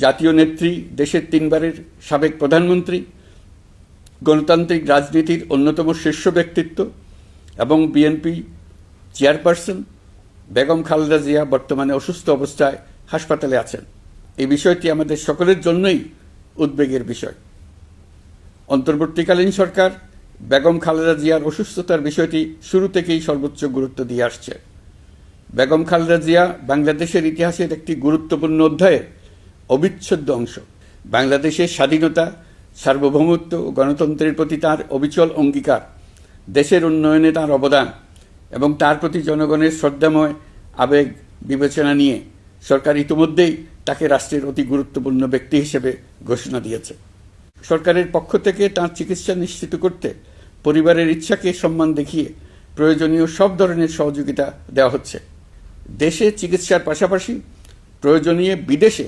জাতীয় নেত্রী, দেশের 3বারের সাবেক প্রধানমন্ত্রী, গণতান্ত্রিক রাজনীতির অন্যতম শীর্ষ ব্যক্তিত্ব এবং বিএনপি চেয়ারপারসন বেগম খালেদা জিয়া বর্তমানে অসুস্থ অবস্থায় হাসপাতালে আছেন। এই বিষয়টি আমাদের সকলের জন্যই উদ্বেগের বিষয়। অন্তর্বর্তীকালীন সরকার বেগম খালেদা জিয়ার অসুস্থতার বিষয়টি শুরু থেকেই সর্বোচ্চ গুরুত্ব দিয়ে আসছে। বেগম খালেদা জিয়া বাংলাদেশের ইতিহাসের একটি গুরুত্বপূর্ণ অধ্যায়ের অবিচ্ছেদ্য অংশ। বাংলাদেশের স্বাধীনতা, সার্বভৌমত্ব ও গণতন্ত্রের প্রতি তাঁর অবিচল অঙ্গীকার, দেশের উন্নয়নে তাঁর অবদান এবং তার প্রতি জনগণের শ্রদ্ধাময় আবেগ বিবেচনা নিয়ে সরকার ইতিমধ্যেই তাকে রাষ্ট্রের অতি গুরুত্বপূর্ণ ব্যক্তি হিসেবে ঘোষণা দিয়েছে। সরকারের পক্ষ থেকে তাঁর চিকিৎসা নিশ্চিত করতে পরিবারের ইচ্ছাকে সম্মান দেখিয়ে প্রয়োজনীয় সব ধরনের সহযোগিতা দেওয়া হচ্ছে। দেশে চিকিৎসার পাশাপাশি প্রয়োজনীয় বিদেশে